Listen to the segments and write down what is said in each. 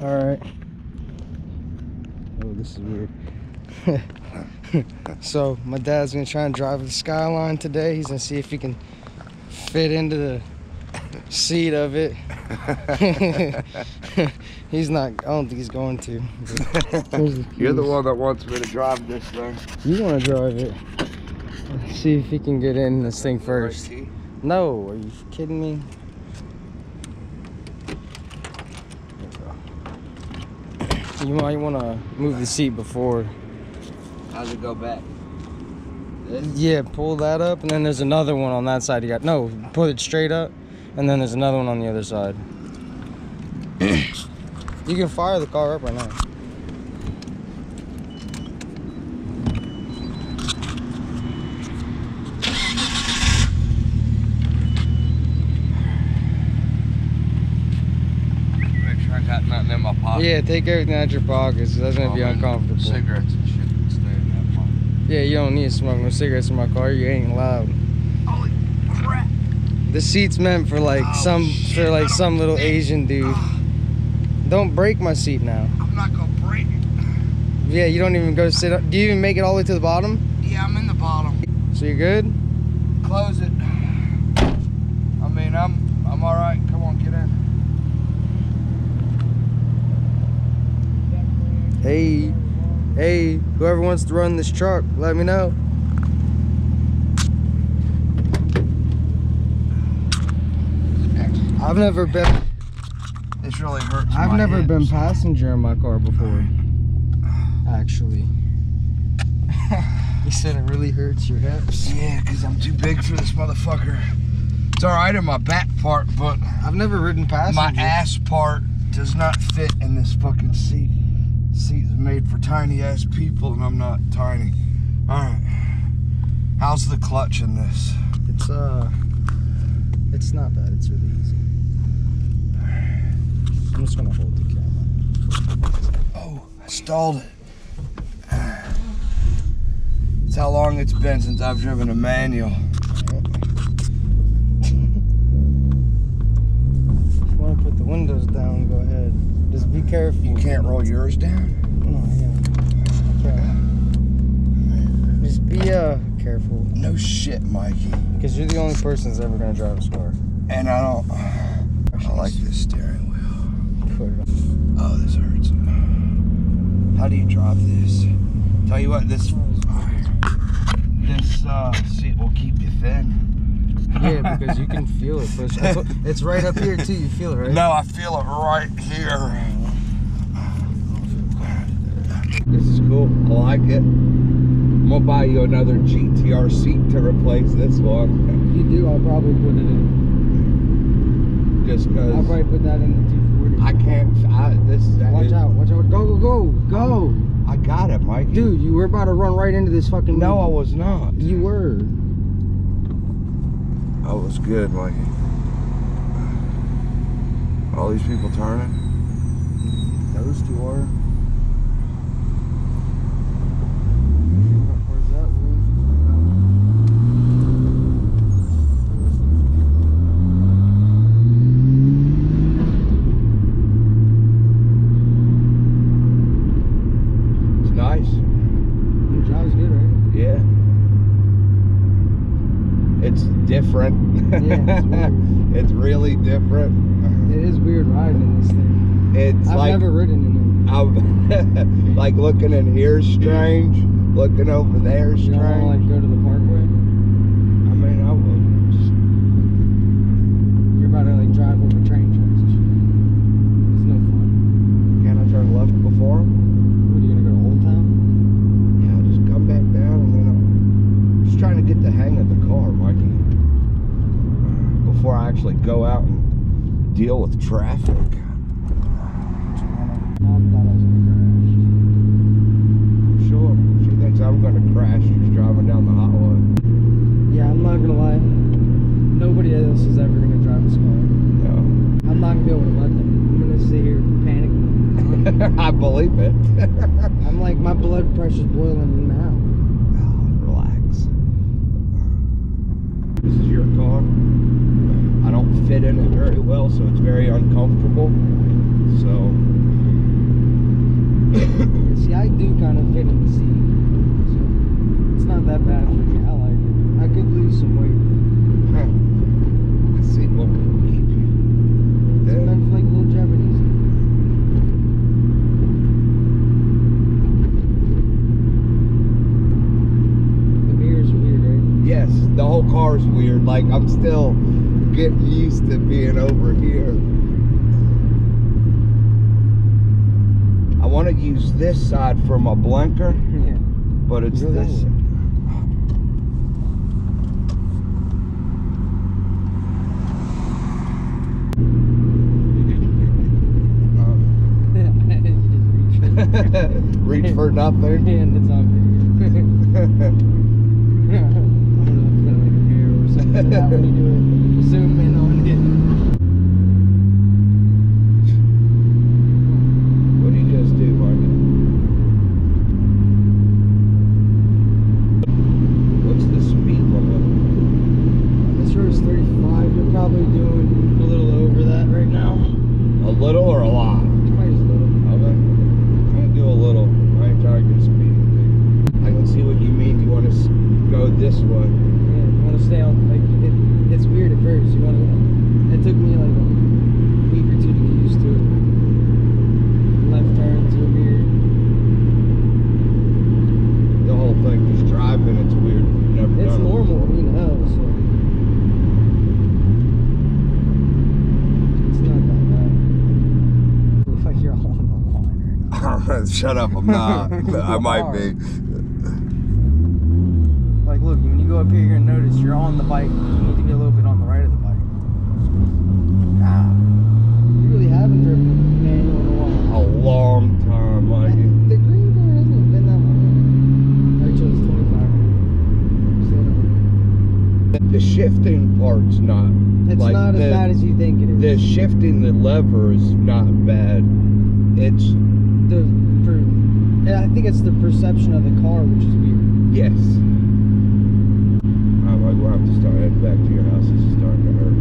Alright. Oh, this is weird. So, my dad's gonna try and drive the Skyline today. He's gonna see if he can fit into the seat of it. He's not, I don't think he's going to. You're the one that wants me to drive this thing. You want to drive it. Let's see if he can get in this thing first. No, are you kidding me? You might want to move the seat before. How's it go back? This? Yeah, pull that up, and then there's another one on that side. You got no, put it straight up, and then there's another one on the other side. You can fire the car up right now. Make sure I got nothing in my pocket. Yeah, take everything out of your pockets. That's gonna be uncomfortable. Cigarettes and shit can stay in that pocket. Yeah, you don't need to smoke no cigarettes in my car. You ain't allowed. Holy crap! The seat's meant for like some little Asian dude. Don't break my seat now. I'm not gonna break it. Yeah, you don't even go sit up. Do you even make it all the way to the bottom? Yeah, I'm in the bottom. So you're good? Close it. I mean, I'm all right. Come on, get in. Hey, whoever wants to run this truck, let me know. I've never been. This really hurts. I've never hips. been passenger in my car before. Actually. You said it really hurts your hips? Yeah, because I'm too big for this motherfucker. It's all right in my back part, but I've never ridden passenger. my ass part does not fit in this fucking seat. Seat is made for tiny ass people, and I'm not tiny. All right. How's the clutch in this? It's not bad. It's really easy. I'm just gonna hold the camera. Oh, I stalled it. That's how long it's been since I've driven a manual. If you want to put the windows down, go ahead. Just be careful. You can't roll yours down? No, yeah. Just be careful. No shit, Mikey. Because you're the only person that's ever gonna drive this car. And I like this steering wheel. Put it on. Oh, this hurts. How do you drop this? Tell you what, this seat will keep you thin. Yeah, because you can feel it push. It's right up here too. You feel it, right? No, I feel it right here. This is cool. I like it. I'm gonna buy you another GTR seat to replace this one. If you do, I'll probably put it in. Just because. I'll probably put that in the 240. I can't. Watch out! Watch out! Go! I got it, Mikey. Dude, you were about to run right into this fucking. No, I was not. You were. I was good, Mikey. All these people turning. Those two are. Where's that one? It's nice. It drives good, right? Yeah. It's different. Yeah, it's weird. It's really different. It is weird riding in this thing. I've never ridden in it. Like looking in here's strange. Looking over there's strange. You don't want to like go to the parkway? I mean, I would. You're about to like drive over train tracks and shit. It's no fun. Can't I turn left before them? What, are you gonna go to Old Town? Yeah, I'll just come back down and then I'm just trying to get the hang of the car, Mikey. Before I actually go out and deal with traffic. Sure. She thinks I'm gonna crash just driving down the highway. Yeah, I'm not gonna lie. Nobody else is ever gonna drive this car. No. I'm not gonna be able to let them. I'm gonna sit here panicking. I believe it. I'm like, my blood pressure's boiling now. Oh, relax. This is your car. I don't fit in it very well, so it's very uncomfortable. So seat. So it's not that bad for me. I like it. I could lose some weight. The seat won't keep you It's dead. meant for like a little Japanese. The mirrors are weird, right? Yes, the whole car is weird. Like, I'm still getting used to being over here. I want to use this side for my blinker, Yeah. but it's Really? this. Reach for nothing. And it's on video. I don't know if it's gonna make a hair or something like that when you do it. Zoom in on it. What did you just do, Marty? What's the speed limit? This road is 35. You're probably doing a little over that right now. A little or a lot? Probably just a little. Okay. I'm gonna do a little. I ain't trying to get a speeding thing. I can see what you mean. You want to go this way. Yeah, you want to stay on, like, it's weird at first. You want to, it took me like a week or two to get used to it. Left turns are weird. The whole thing, just driving, it's weird. Never It's done it normal, before. you know, so. It's not that bad. Looks like you're all on the line right now. Shut up, I'm not. I might be. Like, look, when you go up here, you're gonna notice you're on the bike. You need to get a little bit on the right of the bike. Ah, you really haven't driven a manual in a while. A long time, like The green car hasn't been that long. I chose 25. the shifting part's not. It's like not as bad as you think it is. The shifting the lever is not bad. It's I think it's the perception of the car, which is weird. yes. I'm like, we'll have to start heading back to your house. This is starting to hurt.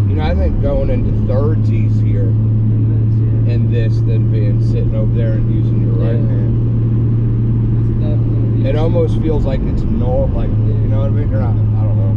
You know, I think going into thirds easier in this than being sitting over there and using your right hand. It's definitely. It almost feels like it's normal, like, you know what I mean? You're not, I don't know.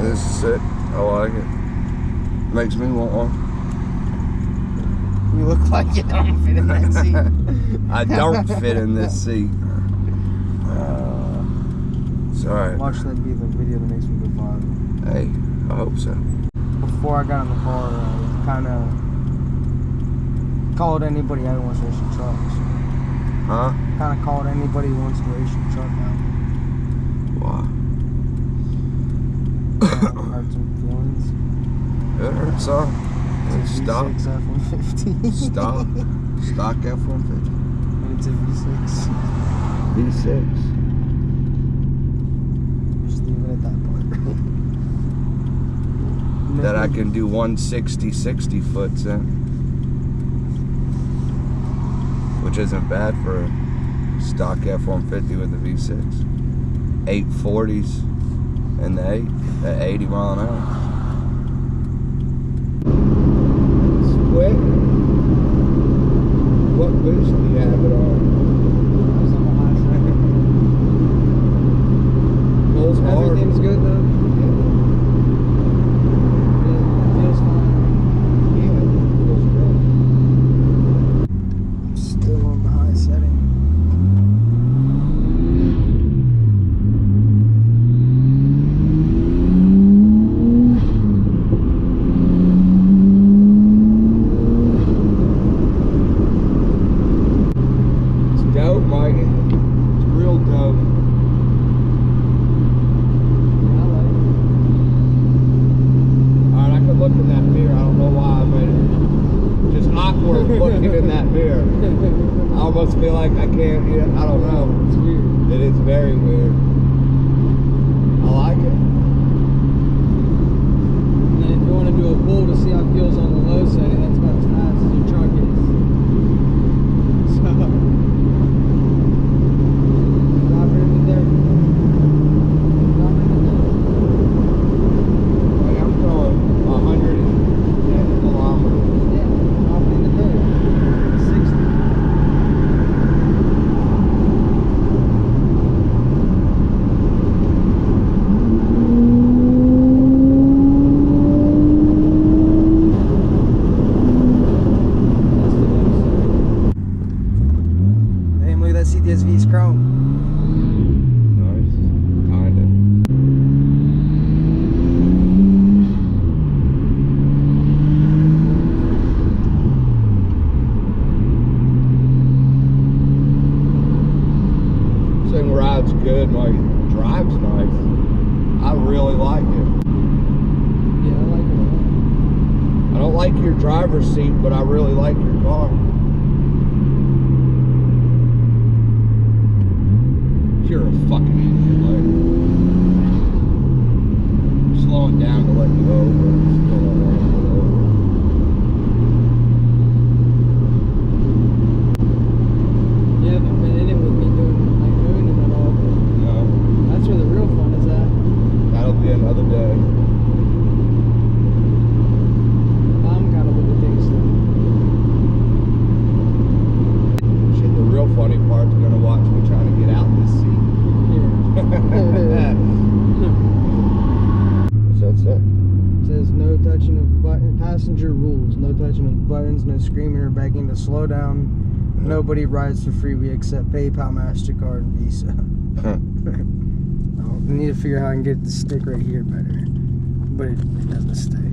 This is it. I like it. Makes me want one. You look like you don't fit in that seat. I don't fit in this seat. It's alright. Watch that be the video that makes me go viral. Hey, I hope so. Before I got in the car, I kind of called anybody out who wants to race your trucks. Huh? Kind of called anybody who wants to race your truck out. Why? Hurt some feelings. It hurts some. It's a Stop. V6 F-150. Stop. Stock F-150. And it's a V6. V6. Just leave it at that part. That I can do 160, 60 foots in. Which isn't bad for a stock F-150 with a V6. 840s in the 8 at 80 mile an hour. It's quick. What boost do you have it on? I was on the high side. Pulls hard. Everything's good though. It feels fine. Yeah, it feels great. I'm still on the high setting. It's dope, Mikey. It's real dope. Yeah, I like it. Alright, I could look in that mirror. I don't know why I made it just awkward looking in that mirror. I almost feel like I can't, I don't know. It's weird. It is very weird. I like it. And then if you want to do a pull to see how it feels on the low setting, that's about as fast as your truck is. So, drop it into there. Drop it into there. Like, I'm good. My drive's nice. I really like it. Yeah, I like it a lot. I don't like your driver's seat, but I really like your car. You're a fucking idiot. Like, slowing down to let you go over. Still don't want to go over. You haven't been in it with me doing like ruining it all, but No, that's where the real fun is at. that'll be another day. I'm kind of with the things though. Shit, the real funny part's gonna watch me trying to get out this seat. Yeah. So that's it. It says no touching of button. Passenger rules: no touching of buttons, no screaming or begging to slow down. Nobody rides for free. We accept PayPal, MasterCard, and Visa. I need to figure out how I can get the stick right here better, but it doesn't stay.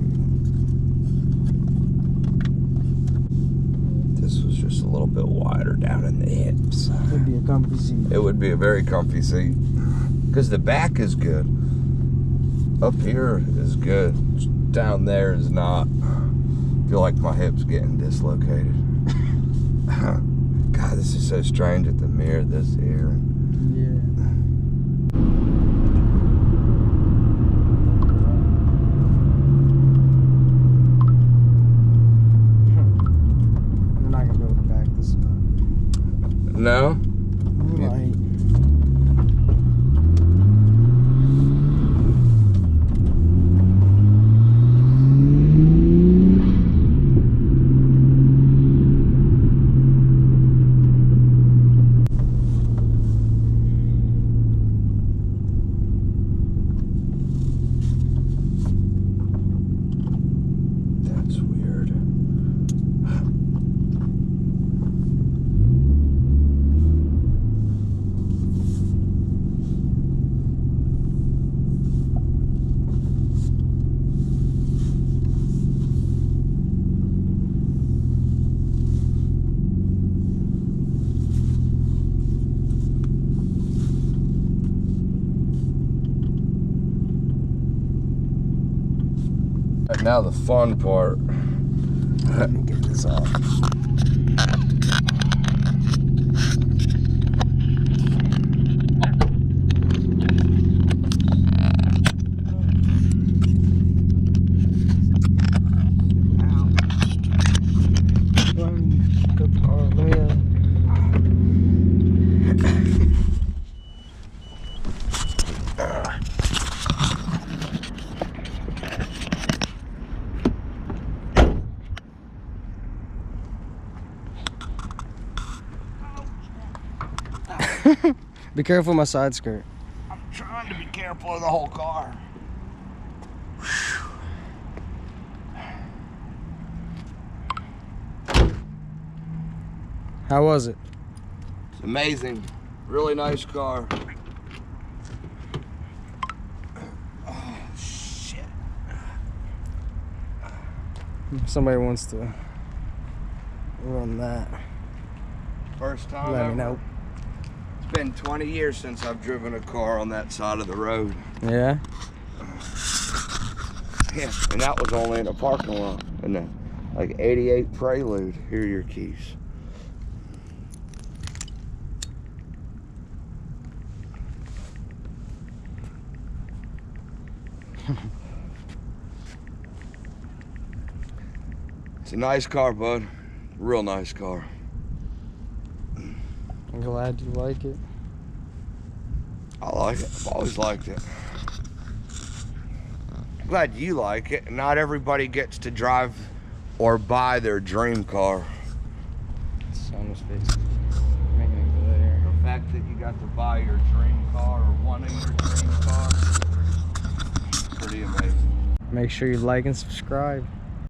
This was just a little bit wider down in the hips. It'd be a comfy seat. It would be a very comfy seat. Because the back is good. Up here is good. Down there is not. I feel like my hip's getting dislocated. God, this is so strange at the mirror, this here. Yeah. We're not gonna be able to back this up. No? Right. That's weird. Now the fun part. Let me get this off. Be careful with my side skirt. I'm trying to be careful of the whole car. How was it? It's amazing. Really nice car. Oh, shit. If somebody wants to run that, First time let ever. me know. It's been 20 years since I've driven a car on that side of the road. Yeah? Yeah, and that was only in a parking lot. And then, like 88 Prelude. Here are your keys. It's a nice car, bud. Real nice car. I'm glad you like it. I like it. I've always liked it. Glad you like it. Not everybody gets to drive or buy their dream car. It's on his face. Making it glare. The fact that you got to buy your dream car or one of your dream cars, pretty amazing. Make sure you like and subscribe.